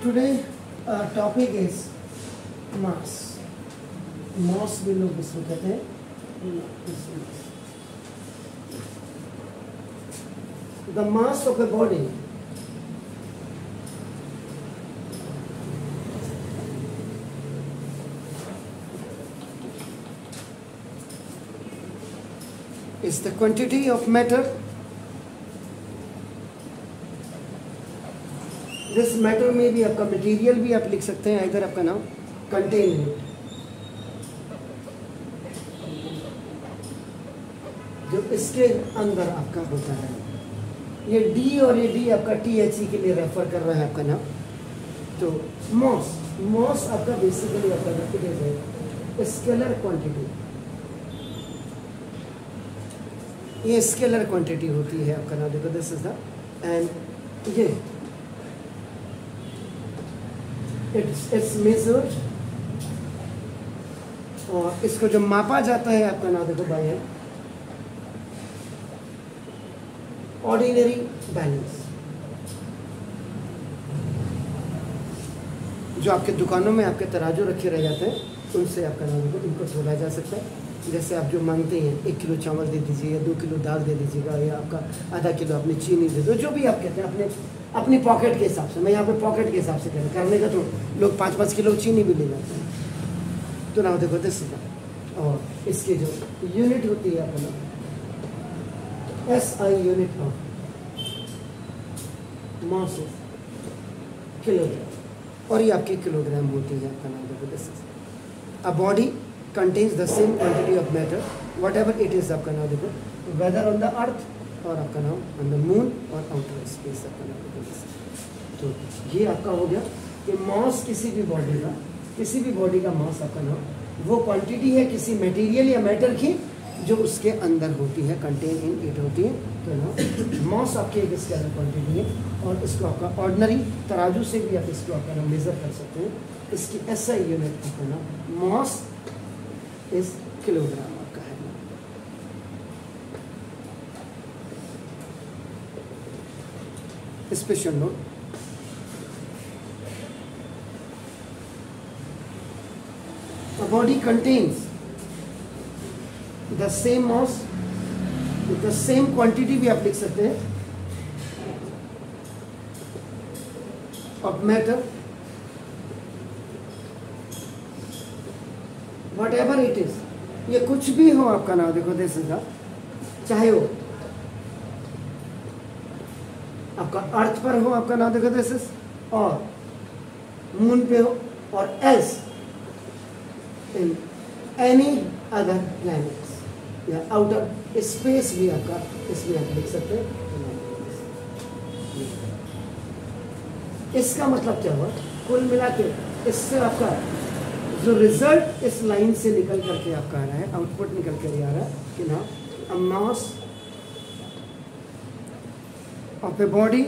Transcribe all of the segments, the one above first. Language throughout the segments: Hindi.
today our topic is mass. Mass भी लोग इसको कहते हैं. The mass of a body is the quantity of matter. This matter में भी आपका मटेरियल भी आप लिख सकते हैं, इधर आपका नाम कंटेन है, जो इसके अंदर आपका होता है. ये डी और ये डी आपका THE के लिए रेफर कर रहा है आपका नाम. तो मॉस आपका बेसिकली आपका इट है स्केलर क्वांटिटी. ये स्केलर क्वांटिटी होती है आपका नाम. देखो दिस इज द एंड ये इट्स मेजर्ड, और इसको जो मापा जाता है आपका नाम देखो बाय ऑर्डिनरी बैलेंस. जो आपके दुकानों में आपके तराजू रखे रह जाते हैं, उनसे आपका नाम देखो इनको तोला जा सकता है. जैसे आप जो मांगते हैं 1 किलो चावल दे दीजिए, या 2 किलो दाल दे दीजिएगा, या आपका आधा किलो अपनी चीनी दे दो, जो भी आप कहते हैं अपनी पॉकेट के हिसाब से. मैं यहाँ पे पॉकेट के हिसाब से करने का, तो लोग 5-5 किलो चीनी भी ले जाते हैं. तो ना देखो दिस. और इसकी जो यूनिट होती है अपना SI unit of mass kilogram, और ये आपके किलोग्राम होती है आपका नाम देखो this. A body contains the same quantity of matter whatever it is आपका नाम देखो, whether on the earth और आपका नाम on the moon और outer space आपका नाम देखो. तो ये आपका हो गया कि मास किसी भी बॉडी का मास आपका नाम वो क्वांटिटी है किसी मटेरियल या मैटर की जो उसके अंदर होती है, कंटेन इन इट होती है. तो ना मास आपकी एक स्केलर क्वांटिटी है, और इसको आपका ऑर्डिनरी तराजू से भी आप इसको आपका नाम मेजर कर सकते हैं. इसकी SI यूनिट आपका नाम मास इस किलोग्राम आपका है. Special note, a body contains the same mass with the same quantity भी आप लिख सकते हैं of matter whatever it is. ये कुछ भी हो आपका नाम देखो दिस इज, चाहे वो आपका अर्थ पर हो आपका नाम देखो दिस इज, और मून पे हो, और else in any other planets या आउटर स्पेस भी आपका इसमें आप लिख सकते हैं. इसका मतलब क्या हुआ कुल मिला के, इससे आपका जो रिजल्ट इस लाइन से निकल करके आपका आ रहा है, आउटपुट निकल कर आ रहा है कि ना a mass of a body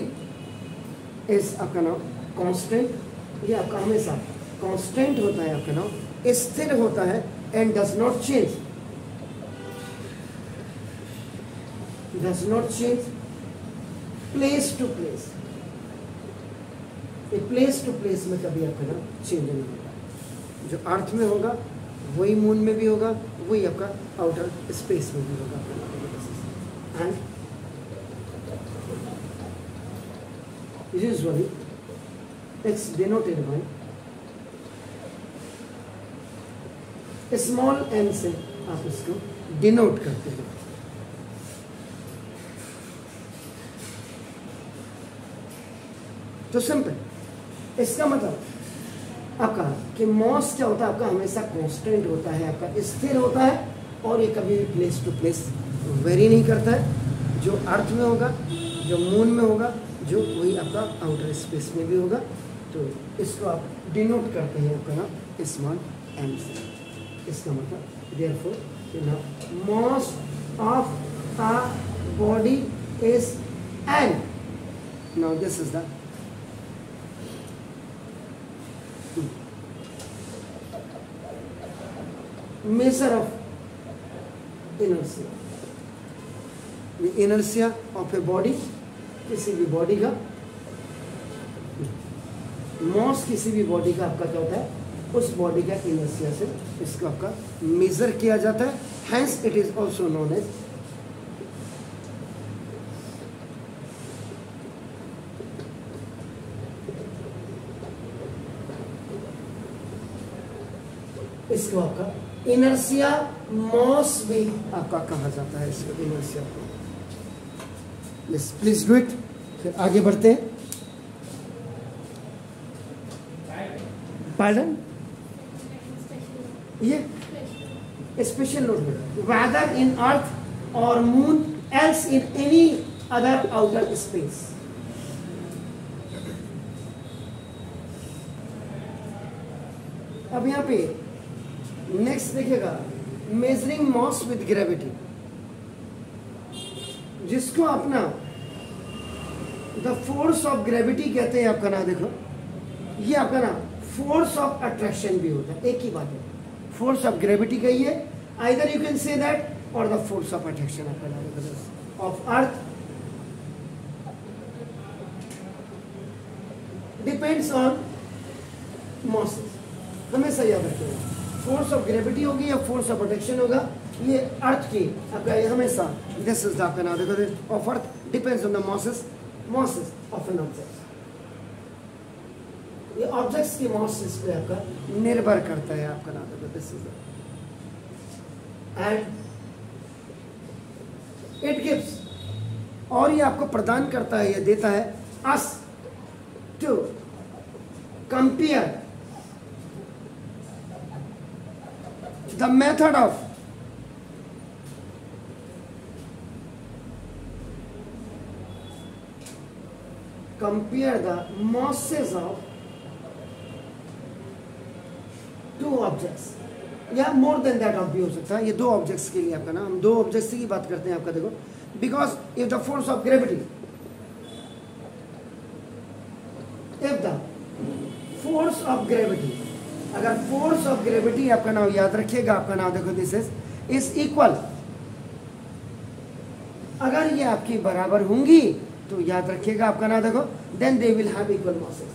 is आपका नाम कांस्टेंट. ये आपका हमेशा कांस्टेंट होता है आपका नाम, स्थिर होता है, and does not change place to place. Place to place में कभी आपका नाम चेंज नहीं होगा. जो अर्थ में होगा वही मून में भी होगा, वही आपका आउटर स्पेस में भी होगा. And usually it's denoted by small n से आप इसको डिनोट करते हैं. तो सिंपल इसका मतलब आपका कि मास क्या होता है आपका हमेशा कांस्टेंट होता है, आपका स्थिर होता है, और ये कभी भी प्लेस टू प्लेस वेरी नहीं करता है. जो अर्थ में होगा, जो मून में होगा, जो वही आपका आउटर स्पेस में भी होगा. तो इसको आप डिनोट करते हैं आपका नाम स्मॉल n से. इसका मतलब therefore mass of a body is n. Now this is the measure of inertia. The inertia of a body, किसी भी बॉडी का मॉस किसी भी बॉडी का आपका क्या होता है, उस बॉडी का इनर्शिया से इसको आपका मेजर किया जाता है, hence it is also known as इसको आपका इनर्शिया मॉस भी आपका कहा जाता है, इसको इनर्शिया को। Yes please do it. फिर आगे बढ़ते हैं। पार्डन, ये स्पेशल नोट है, वेदर इन अर्थ और moon else in any other outer space. अब यहां पे नेक्स्ट देखिएगा, मेजरिंग मॉस विद ग्रेविटी, जिसको अपना द फोर्स ऑफ ग्रेविटी कहते हैं आपका ना। देखो ये आपका ना फोर्स ऑफ अट्रैक्शन भी होता है, एक ही बात है, फोर्स ऑफ ग्रेविटी का ही है, either you can say that और द फोर्स ऑफ अट्रैक्शन आपका ना of earth depends on mosses. हमेशा याद रखिएगा, फोर्स ऑफ ग्रेविटी होगी या फोर्स ऑफ अट्रैक्शन होगा, ये अर्थ की आपका हमेशा दिस इज आपका ना देखो of earth depends on the masses of an object. ये ऑब्जेक्ट्स की मॉसेस पे आपका निर्भर करता है आपका ना देखो this is and it gives, और ये आपको प्रदान करता है, ये देता है us to compare the method of compare the masses of two objects, या more than that भी हो सकता है। ये दो ऑब्जेक्ट्स के लिए आपका ना, हम दो ऑब्जेक्ट्स की बात करते हैं आपका। देखो because if the force of gravity, if the force of gravity, अगर फोर्स ऑफ ग्रेविटी आपका नाम याद रखिएगा आपका नाम देखो दिस इज इक्वल, अगर ये आपकी बराबर होंगी तो याद रखिएगा आपका नाम देखो then they will have equal masses.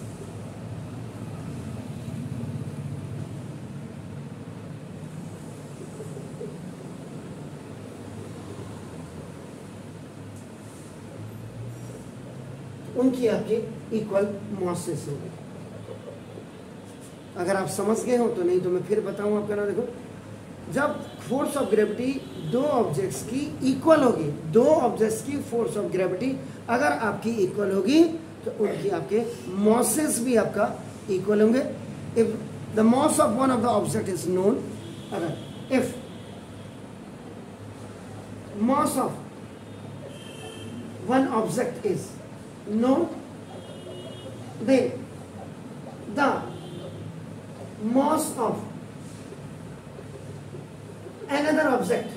उनकी आपकी इक्वल मॉसेस होगी। अगर आप समझ गए हो तो, नहीं तो मैं फिर बताऊं आपका ना। देखो जब फोर्स ऑफ ग्रेविटी दो ऑब्जेक्ट्स की इक्वल होगी, दो ऑब्जेक्ट्स की फोर्स ऑफ ग्रेविटी अगर आपकी इक्वल होगी तो उनकी आपके मॉसेस भी आपका इक्वल होंगे। If the mass of one of the object is known, अगर if mass of one object is known, then the mass of another object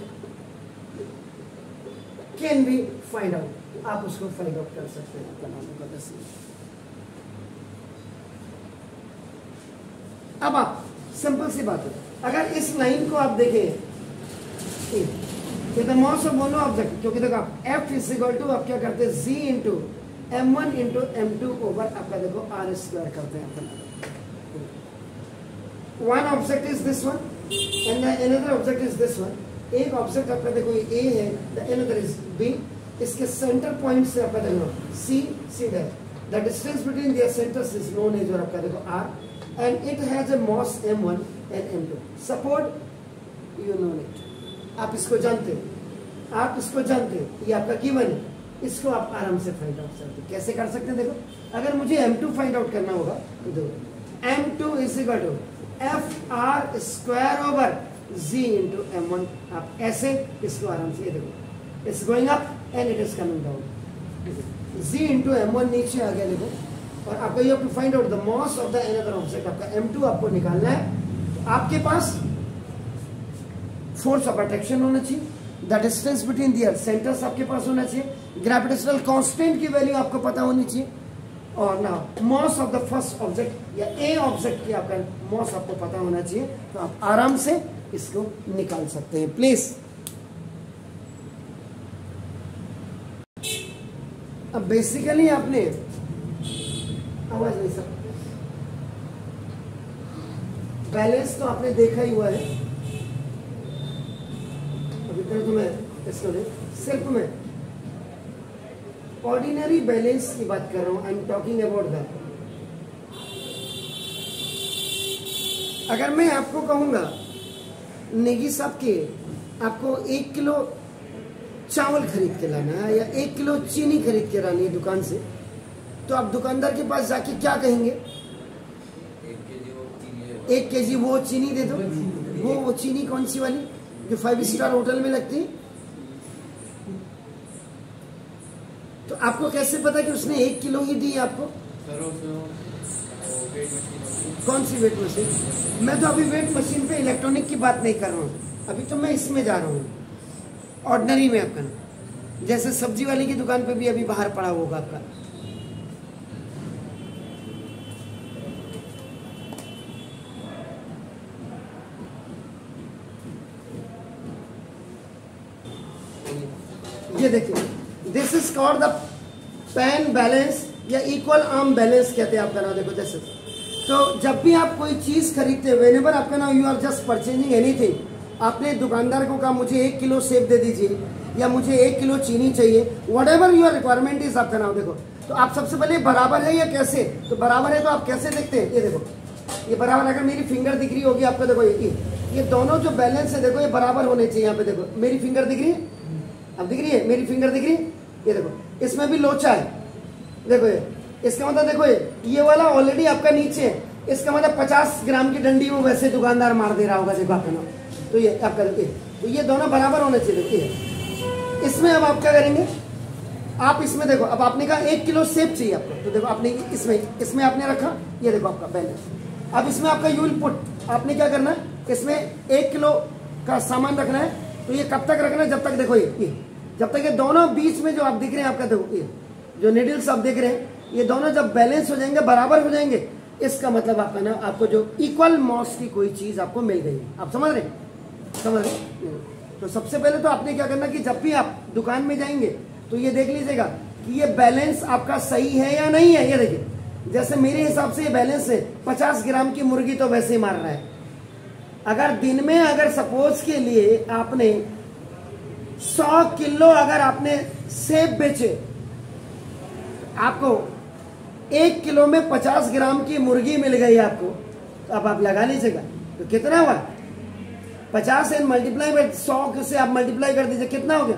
can be find out. आप उसको फाइंड आउट कर सकते हैं आपका नाम होगा दस। अब आप सिंपल सी बात है, अगर इस लाइन को आप देखें the mass of one object, क्योंकि देखो आप F इज इक्वल टू आप क्या करते हैं G into M1 into M2 over आपका देखो R स्क्वायर करते हैं अपना। One object is this one and the another object is this one. एक ऑब्जेक्ट आपका देखो A है, द अनदर इज B। इसके सेंटर पॉइंट से आपका देखो C dash, the distance between their centres is known as और आपका देखो R and it has a mass M1 and M2। Support you know it, आप इसको जानते हो, आप इसको जानते हो, ये आपका गिवन है, इसको आप आराम से फाइंड आउट करते हैं। कैसे कर सकते हैं देखो, अगर मुझे M2 फाइंड आउट करना होगा तो देखो M2 is equal to FR square over G into M1। आप ऐसे इसको आराम से, ये देखो it's going up and it is coming down. G into M1 नीचे आ गया देखो, और आपको you have to find out the mass of the another object. आपका M2 आपको निकालना है, तो आपके पास फोर्स ऑफ अट्रैक्शन होना चाहिए, the distance between their centres आपके पास होना चाहिए, ग्रेविटेशनल कांस्टेंट की वैल्यू आपको पता होनी चाहिए, और ना मास ऑफ द फर्स्ट ऑब्जेक्ट या ए ऑब्जेक्ट की आपका मास आपको पता होना चाहिए। तो आप आराम से इसको निकाल सकते हैं प्लीज। अब बेसिकली आपने आवाज नहीं सर बैलेंस तो आपने देखा ही हुआ है, अभी तक तो मैं इसको सिर्फ मैं ऑर्डिनरी बैलेंस की बात कर रहा हूं। I am talking about that. अगर मैं आपको कहूंगा नेगी साहब के आपको 1 किलो चावल खरीद के लाना है या 1 किलो चीनी खरीद के लानी है दुकान से, तो आप दुकानदार के पास जाके क्या कहेंगे? 1 केजी वो चीनी दे दो। वो चीनी कौन सी वाली जो 5 स्टार होटल में लगती है? तो आपको कैसे पता कि उसने 1 किलो ही दी आपको? कौन सी वेट मशीन? मैं तो अभी वेट मशीन पे इलेक्ट्रॉनिक की बात नहीं कर रहा हूँ, अभी तो मैं इसमें जा रहा हूँ ऑर्डिनरी में। आपका जैसे सब्जी वाले की दुकान पे भी अभी बाहर पड़ा होगा आपका। ये देखिए, this is called the pan balance या इक्वल आर्म बैलेंस कहते हैं आपका नाम। देखो दिस इज, तो जब भी आप कोई चीज खरीदते हैं, व्हेनेवर आपका नाम you are just purchasing anything, आपने दुकानदार को कहा मुझे 1 किलो सेब दे दीजिए या मुझे 1 किलो चीनी चाहिए, what ever your requirement is आपका नाम। देखो तो आप सबसे पहले बराबर है या कैसे, तो बराबर है तो आप कैसे देखते हैं? ये देखो, ये बराबर, अगर मेरी फिंगर दिख रही होगी आपको, देखो ये दोनों जो बैलेंस है देखो ये बराबर होने चाहिए। यहाँ पे देखो मेरी फिंगर दिख रही है, अब दिख रही है मेरी फिंगर दिख रही है? ये देखो इसमें भी लोचा है, देखो ये, इसका मतलब देखो ये वाला ऑलरेडी आपका नीचे है, इसका मतलब 50 ग्राम की डंडी वो वैसे दुकानदार मार दे रहा होगा देखो आपका नाम। तो ये आपका तो ये दोनों बराबर होने चाहिए। देखिए इसमें अब आप क्या करेंगे, आप इसमें देखो, अब आपने कहा 1 किलो सेब चाहिए आपको, तो देखो आपने इसमें आपने रखा, ये देखो आपका बैलेंस। अब इसमें आपका यू विल पुट, आपने क्या करना है, इसमें 1 किलो का सामान रखना है। तो ये कब तक रखना है? जब तक देखो ये जब तक ये दोनों बीच में जो आप दिख रहे हैं आपका, देखो ये जो निडल्स आप देख रहे हैं, ये दोनों जब बैलेंस हो जाएंगे, बराबर हो जाएंगे, इसका मतलब आपका ना आपको जो इक्वल मॉस की कोई चीज आपको मिल गई। आप समझ रहे हैं? समझ रहे? तो सबसे पहले तो आपने क्या करना कि जब भी आप दुकान में जाएंगे तो ये देख लीजिएगा कि ये बैलेंस आपका सही है या नहीं है। ये देखिए, जैसे मेरे हिसाब से ये बैलेंस है, 50 ग्राम की मुर्गी तो वैसे ही मार रहा है। अगर दिन में अगर सपोज के लिए आपने 100 किलो अगर आपने सेब बेचे, आपको 1 किलो में 50 ग्राम की मुर्गी मिल गई आपको, तो अब आप लगा लीजिएगा तो कितना हुआ? 50 एंड मल्टीप्लाई बाय 100 से आप मल्टीप्लाई कर दीजिए, कितना हो गया?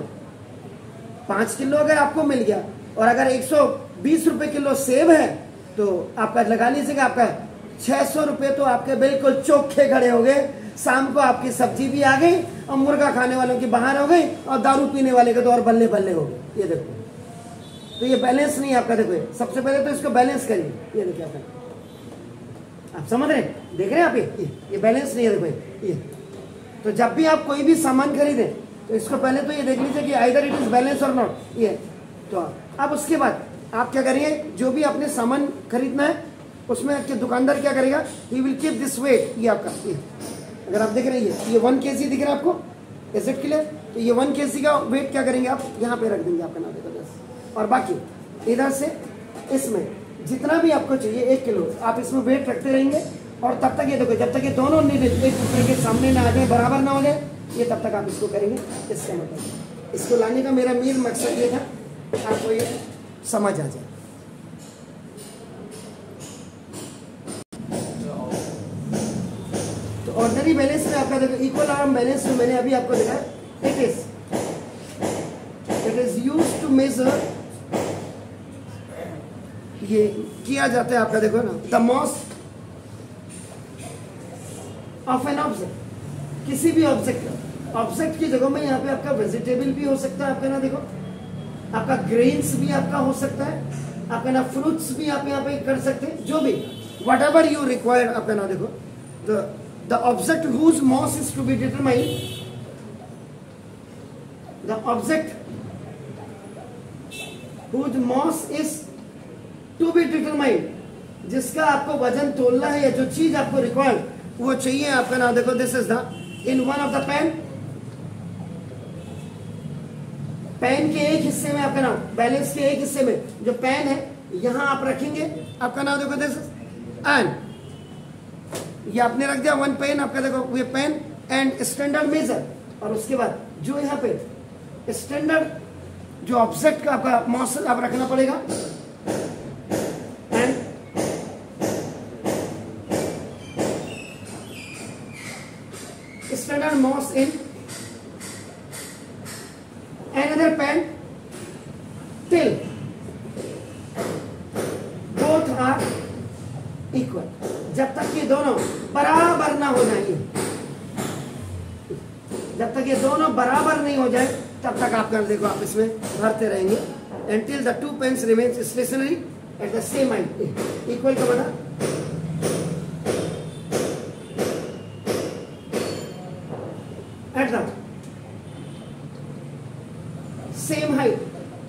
5 किलो अगर आपको मिल गया, और अगर 120 रुपए किलो सेब है तो आपका लगा लीजिएगा आपका 600 रुपए तो आपके बिल्कुल चोखे खड़े हो गए। शाम को आपकी सब्जी भी आ गई और मुर्गा खाने वालों की बाहर हो गई और दारू पीने वाले के तो और बल्ले बल्ले हो गए। ये देखो, तो ये बैलेंस नहीं आपका। देखो सबसे पहले तो इसको बैलेंस करिए। ये देखिए आप समझ रहे हैं, देख रहे हैं आप? ये बैलेंस नहीं है। देखो ये, तो जब भी आप कोई भी सामान खरीदें तो इसको पहले तो ये देख लीजिए कि आइदर इट इज बैलेंस और नॉट। ये तो अब उसके बाद आप क्या करिए, जो भी आपने सामान खरीदना है उसमें आपके दुकानदार क्या करेगा, he will keep this weight. ये आपका अगर आप देख रहे हैं ये 1 kg दिख रहा है आपको, इज इट क्लियर? तो ये 1 kg का वेट क्या करेंगे आप, यहाँ पे रख देंगे आपका नाम देखो 10, और बाकी इधर से इसमें जितना भी आपको चाहिए 1 किलो आप इसमें वेट रखते रहेंगे। और तब तक ये देखो, जब तक ये दोनों एक दूसरे के सामने ना आ जाए, बराबर ना हो जाए, ये तब तक आप इसको करेंगे। इसका मतलब इसको लाने का मेरा मेन मकसद ये था आपको ये समझ आ जाए। तो ऑर्डिनरी बैलेंस में आपका देखो इक्वल आर्म बैलेंस में मैंने अभी आपको देखा, it is used to measure, ये किया जाता है आपका देखो ना, the mass of an object, किसी भी ऑब्जेक्ट की जगह में यहाँ पे आपका वेजिटेबल भी हो सकता है आपका ना, देखो आपका ग्रेन्स भी आपका हो सकता है, आपका ना फ्रूट्स भी आप यहाँ पे कर सकते हैं, जो भी वट एवर यू रिक्वायर्ड आपका ना। देखो the object whose mass is to be determined, the object whose mass is to be determined, जिसका आपको वजन तोलना है या जो चीज आपको रिक्वायर्ड वो चाहिए आपका नाम। देखो this is the in one of the pen के एक हिस्से में आपका नाम, बैलेंस के एक हिस्से में जो पेन है यहां आप रखेंगे आपका नाम। देखो दिस एंड ये आपने रख दिया वन पेन, आपका देखो ये पेन एंड स्टैंडर्ड मेजर, और उसके बाद जो यहाँ पे स्टैंडर्ड जो ऑब्जेक्ट का आपका मॉस आप रखना पड़ेगा, and standard mass in another pen till both are equal, जब तक ये दोनों बराबर ना हो जाएंगे, जब तक ये दोनों बराबर नहीं हो जाए तब तक आप कर देखो आप इसमें भरते रहेंगे, until the two pens remains stationary at the same height. equal का मतलब at the सेम हाइट,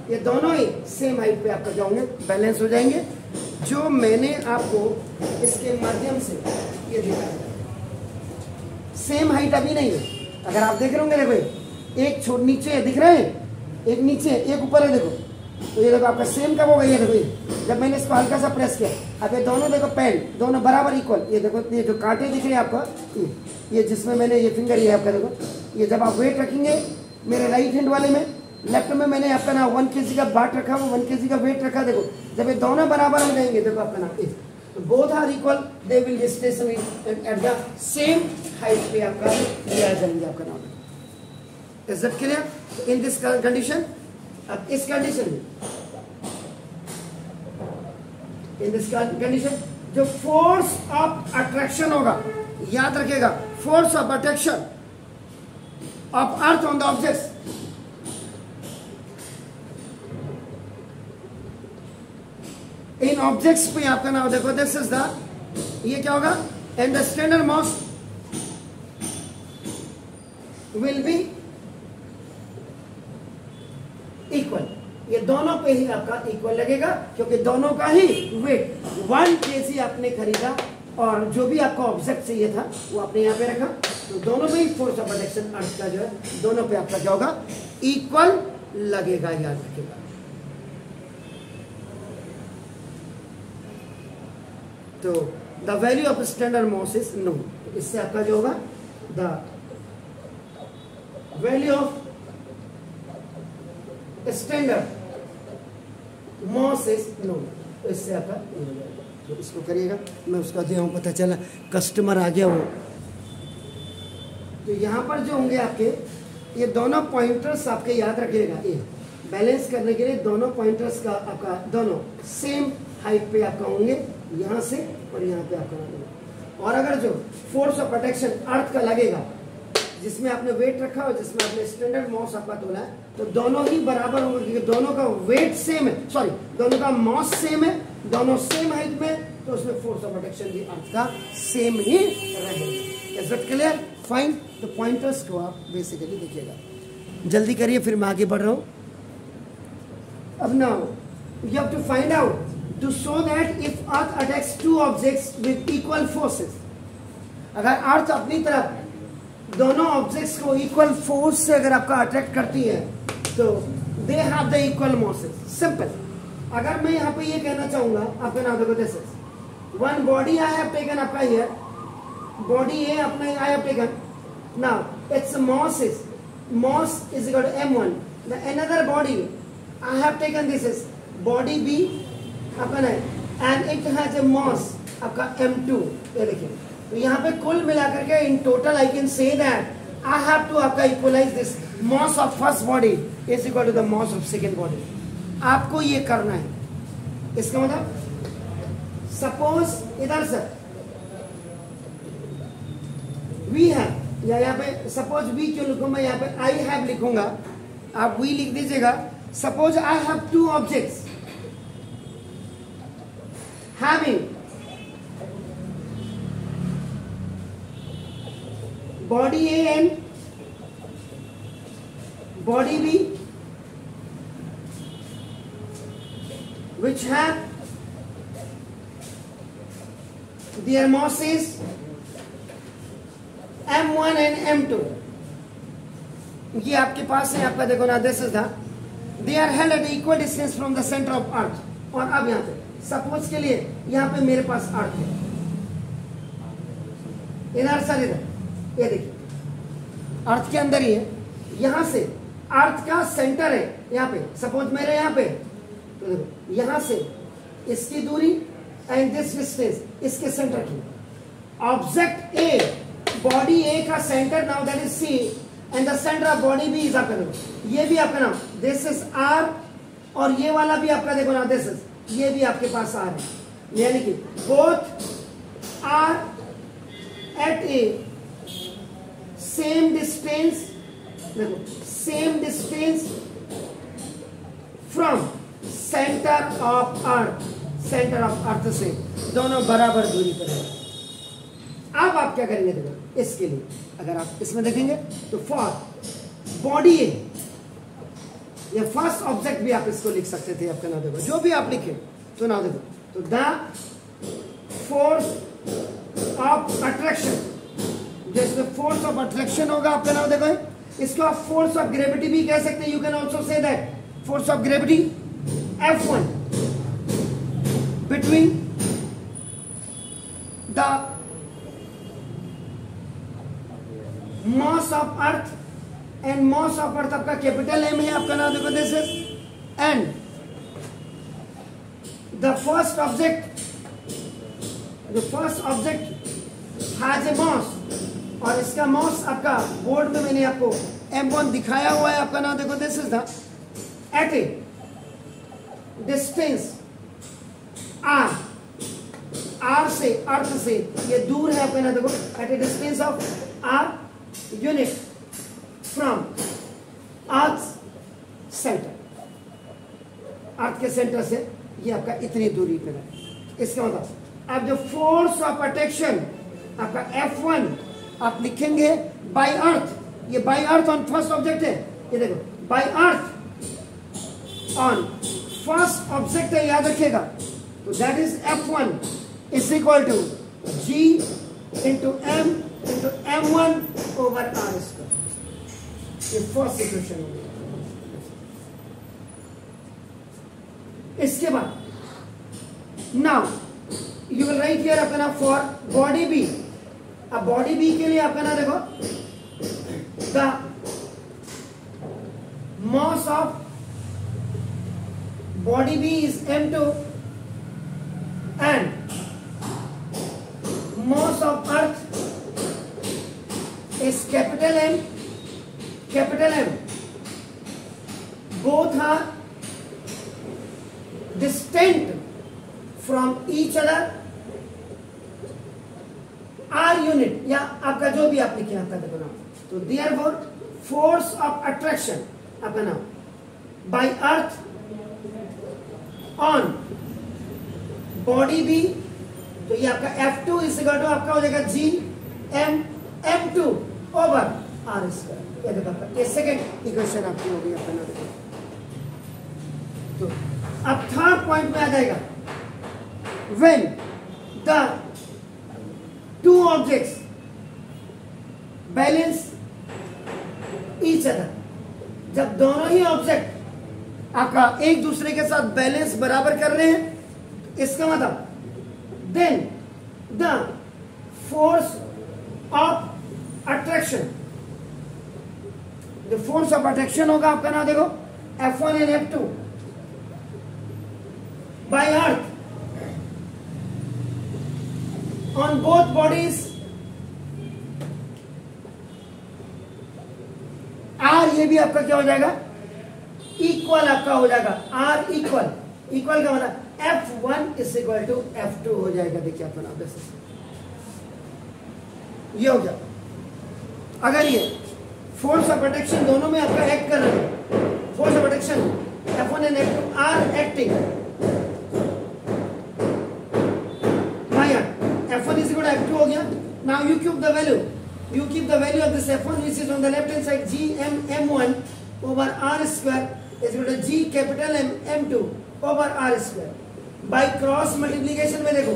ये दोनों ही सेम हाइट पे आपका जाओगे, बैलेंस हो जाएंगे। जो मैंने आपको इसके माध्यम से ये दिखाया, सेम हाइट अभी नहीं है। अगर आप देख रहे होंगे, देखो एक छोट नीचे दिख रहे हैं, एक नीचे एक ऊपर है, देखो तो ये देखो आपका सेम कब होगा, ये देखो ये जब मैंने इसको हल्का सा प्रेस किया, अब ये दोनों देखो पेन दोनों बराबर इक्वल, ये देखो ये जो कांटे दिख रहे हैं आपका, ये जिसमें मैंने ये फिंगर ये आपका देखो, ये जब आप वेट रखेंगे मेरे राइट हैंड वाले में, लेफ्ट में मैंने आपका ना 1 kg का बाट रखा, वो 1 kg का वेट रखा, देखो जब ये दोनों बराबर हो जाएंगे, देखो आपका ना तो both are equal, they will be stationary at the same height पे आपका लिया जाएंगे आपका नाम। Is that clear? In this condition, अब इस कंडीशन में, इन दिस कंडीशन जो फोर्स ऑफ अट्रैक्शन होगा, याद रखिएगा, force of attraction of earth on the objects, इन ऑब्जेक्ट्स पे आपका नाम देखो, दिस इज द, ये क्या होगा, and the standard mass will be equal, ये दोनों पे ही आपका इक्वल लगेगा, क्योंकि दोनों का ही वेट 1 kg आपने खरीदा, और जो भी आपका ऑब्जेक्ट चाहिए था वो आपने यहाँ पे रखा, तो दोनों में ही फोर्स ऑफ अट्रैक्शन अर्थ का जो है दोनों पे आपका क्या होगा, इक्वल लगेगा, याद रखिएगा। तो the value of standard mass is known, इससे आपका जो होगा the value of standard mass is known, तो इससे आपका तो इसको करिएगा, मैं उसका जो हूँ पता चला कस्टमर आ गया वो। तो यहाँ पर जो होंगे आपके ये दोनों पॉइंटर्स आपके याद रखिएगा, ये बैलेंस करने के लिए दोनों पॉइंटर्स का आपका दोनों सेम हाइट पे आपका होंगे, यहाँ से और यहाँ पे आपका लगेगा। और अगर जो फोर्स ऑफ अट्रैक्शन अर्थ का लगेगा, जिसमें आपने वेट रखा और जिसमें आपने स्टैंडर्ड मास आपका तोला है, तो दोनों ही बराबर होंगे, क्योंकि दोनों का वेट सेम है, सॉरी दोनों का मास सेम है, दोनों सेम हाइट में, तो उसमें फोर्स ऑफ अट्रैक्शन भी अर्थ का सेम ही रहेगा। Is it clear? फाइन। तो पॉइंटर्स को आप बेसिकली देखिएगा, जल्दी करिए फिर मैं आगे बढ़ रहा हूँ। अब now you have to find out to show that if earth attacks two objects with equal forces, अगर अर्थ अपनी तरफ दोनों ऑब्जेक्ट्स को इक्वल फोर्स से अगर आपका अट्रैक्ट करती है, तो they have the equal masses. Simple. अगर मैं यहाँ पे ये कहना चाहूंगा, आपका नाम देखो, this is one body I have taken आपका हियर, बॉडी ए अपना I have taken, now its mass is equal to m1, the another body I have taken, this is body B आपका नहीं, and it has a mass आपका m2, ये देखिए। तो यहाँ पे कुल मिलाकर के in total I can say that I have to आपका equalize this mass of first body is equal to the mass of second body. आपको ये करना है। इसका मतलब सपोज इधर से वी हैव, या यहाँ पे सपोज वी क्यों लिखूं मैं, यहाँ पे आई हैव लिखूंगा, आप वी लिख दीजिएगा। Suppose I have two objects having body A and body B, which have their masses m1 and m2, ये आपके पास है, आपका देखो ना, this is the, they are held at equal distance from the centre of earth. और अब यहाँ पे सपोज के लिए यहाँ पे मेरे पास अर्थ है, इधर सर इधर, ये देखिए अर्थ के अंदर ही है, यहां से अर्थ का सेंटर है यहाँ पे, सपोज मेरे यहाँ पे, तो देखो यहां से इसकी दूरी एंड दिस डिस्टेंस इसके सेंटर की, ऑब्जेक्ट ए, बॉडी ए का centre now that is C and the centre of body B is आपका, देखो ये भी आपका नाम दिस इज आर, और ये वाला भी आपका देखो ना दिस इज, ये भी आपके पास आर है, यानी कि both are at a same distance, देखो same distance from centre of earth, centre of earth से दोनों बराबर दूरी पर है। अब आप क्या करेंगे देखो इसके लिए, अगर आप इसमें देखेंगे तो फॉर बॉडी ए, या फर्स्ट ऑब्जेक्ट भी आप इसको लिख सकते थे, आपका नाम देखो जो भी आप लिखे तो नाम देखो, तो द फोर्स ऑफ अट्रैक्शन, जैसे फोर्स ऑफ अट्रैक्शन होगा आपका नाम देखो, इसको आप फोर्स ऑफ ग्रेविटी भी कह सकते हैं, you can also say that force of gravity F1 between the mass of earth and mass of earth आपका कैपिटल M है, आपका नाम देखो this is, and the first object, the first object has a mass, और इसका मास आपका बोर्ड में मैंने आपको M1 दिखाया हुआ है, आपका नाम देखो this is the at a distance R, R से अर्थ से ये दूर है आपका ना देखो, at a distance of R unit from earth centre, earth के सेंटर से ये आपका इतनी दूरी पर है। इसका मतलब अब जो फोर्स ऑफ अट्रैक्शन आपका F1 आप लिखेंगे बाय अर्थ, ये by earth on first object है, ये देखो by earth on first object है, याद रखिएगा, तो that is F1 is equal to G into M into M1 over R square, ये फर्स्ट इक्वेशन होगी। इसके बाद now you will write here आपका नाम फॉर बॉडी बी, अब बॉडी बी के लिए आपका नाम देखो the mass of body B is M2 and mass of earth is capital M, capital M, both are distant from each other, R unit या आपका जो भी आप लिखे आपका देखो नाम, तो therefore force of attraction आपका नाम by earth on body B, तो ये आपका F2 इस आपका हो जाएगा G M M2 over R square, ये देखो आपका ये सेकेंड इक्वेशन आपकी हो गई अपना। तो अब थर्ड पॉइंट में आ जाएगा when the two objects balance each other, जब दोनों ही ऑब्जेक्ट आपका एक दूसरे के साथ बैलेंस बराबर कर रहे हैं, इसका मतलब then the force of attraction, the force of attraction होगा आपका नाम देखो F1 and F2 by earth on both bodies, R ये भी आपका क्या हो जाएगा इक्वल आपका हो जाएगा, R इक्वल, इक्वल का मतलब F1 is equal to F2 हो जाएगा। देखिए आपका नाम ये हो गया। अगर ये फोर्स ऑफ अट्रैक्शन दोनों में आपका एक्ट कर रहे हैं, force of attraction F1 and F2 are acting by F1 is equal to F2 हो गया। Now you keep the value, you keep the value of this F1 which is on the left hand side G M M1 over R square is equal to G capital M M2 over R square by cross multiplication में देखो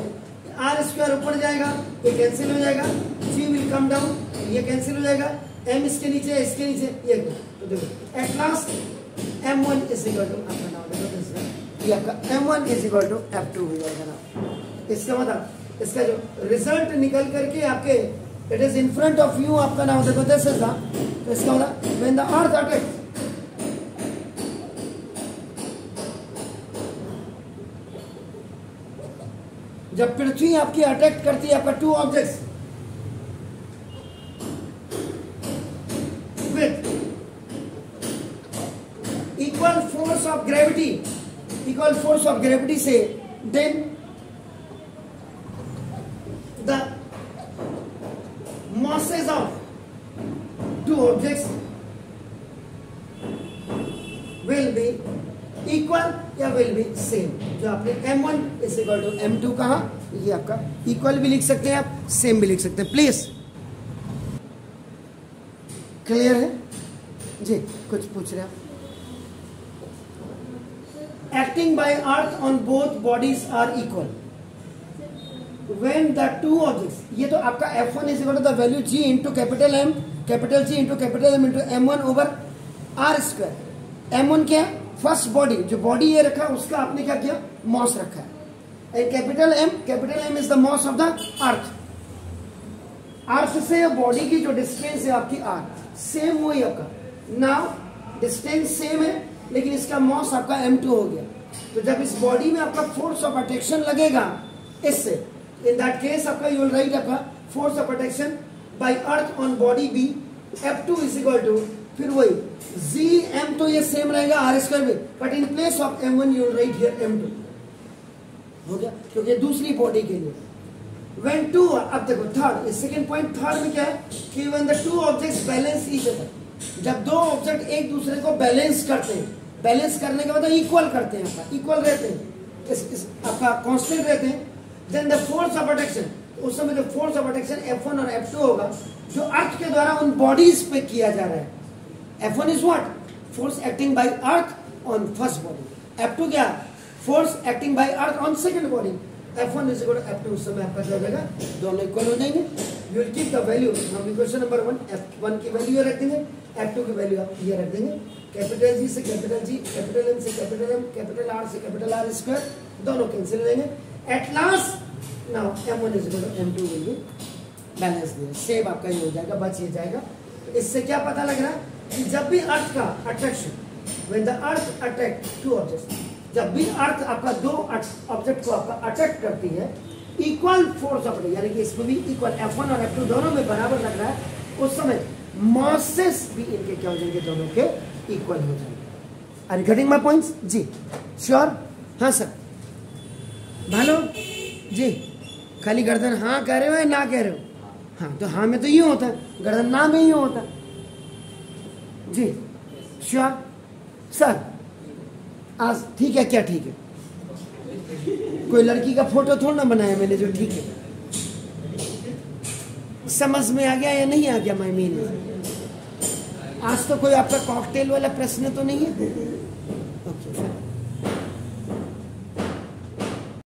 R square ऊपर जाएगा, ये कैंसिल हो जाएगा, G will come down, ये कैंसिल हो जाएगा, M इसके नीचे इसके नीचे ये, तो देखो at last M1 is equal to आपका नाम देखो ये आपका M1 is equal to F2 हो जाएगा ना। इसका मतलब इसका जो रिजल्ट निकल करके आपके it is in front of you, आपका नाम देखो दिस इज द, तो इसका मतलब व्हेन द अर्थ अटैक्स, जब पृथ्वी आपकी अटैक करती है आपका two objects with equal force of gravity, equal force of gravity से, then the masses of two objects will be equal या will be same। जो आपने m1 is equal to m2 कहा, ये आपका इक्वल भी लिख सकते हैं आप, सेम भी लिख सकते हैं। प्लीज क्लियर है जी? कुछ पूछ रहे हैं? Acting by earth on both bodies are equal when the two objects, ये तो आपका F1 is equal to the value G into capital M, capital G into capital M into M1 over R square। M1 क्या है? फर्स्ट बॉडी, जो बॉडी ये रखा उसका आपने क्या किया? मॉस रखा है। Capital M is the mass of the earth. Earth से बॉडी की जो डिस्टेंस है आपकी R, सेम वही आपका। नाउ डिस्टेंस सेम है लेकिन इसका मॉस आपका M2 हो गया। तो जब इस बॉडी में आपका फोर्स ऑफ अट्रैक्शन लगेगा इससे, in that case आपका you will write आपका force of attraction by earth on body B F2 is equal to, फिर वही G M तो ये सेम रहेगा R स्क्वायर में, but in place of M1 you will write here M2 हो गया, क्योंकि दूसरी बॉडी के लिए। when two, अब देखो थर्ड, सेकेंड पॉइंट थर्ड में क्या है कि when the two objects balance each other, जब दो ऑब्जेक्ट एक दूसरे को बैलेंस करते हैं, बैलेंस करने के बाद इक्वल करते हैं, आपका इक्वल रहते हैं, आपका कांस्टेंट रहते हैं, then the force of attraction, उस समय जो फोर्स ऑफ अट्रैक्शन F1 और F2 होगा जो अर्थ के द्वारा उन बॉडीज पे किया जा रहा है। F1 is what? Force acting by earth on first body. F2 क्या? Force acting by earth on second body. F1 is equal to F2, उस समय आपका क्या हो जाएगा? दोनों इक्वल हो जाएंगे। You will keep the value, हम क्वेश्चन नंबर 1 F1 की वैल्यू ये रख देंगे, F2 की वैल्यू आप ये रख देंगे। कैपिटल G से कैपिटल G, कैपिटल M से कैपिटल M, कैपिटल R से कैपिटल R स्क्वायर, दोनों कैंसिल हो जाएंगे। At last now M1 is equal to M2 will be balanced there, same आपका ये हो जाएगा, बच ये जाएगा। तो इससे क्या पता लग रहा है कि जब भी अर्थ का attraction, when the earth attract two objects, जब भी अर्थ आपका दो ऑब्जेक्ट को आपका अट्रैक्ट करती है, इक्वल फोर्स ऑफ, यानी कि इसमें भी इक्वल F1 और F2 दोनों में बराबर लग रहा है, उस समय मासेस भी इनके क्या हो जाएंगे? दोनों के इक्वल हो जाएंगे। Are you getting my points? जी श्योर? हाँ सर। भालो जी, खाली गर्दन हाँ कह रहे हो या ना कह रहे हो? हाँ, तो हाँ में तो यूं होता है, गर्दन ना में यूं होता जी। Sure sir? आज ठीक है क्या? ठीक है, कोई लड़की का फोटो थोड़ा ना बनाया मैंने जो ठीक है। समझ में आ गया या नहीं आ गया? मैं मीन आज तो कोई आपका कॉकटेल वाला प्रश्न तो नहीं है?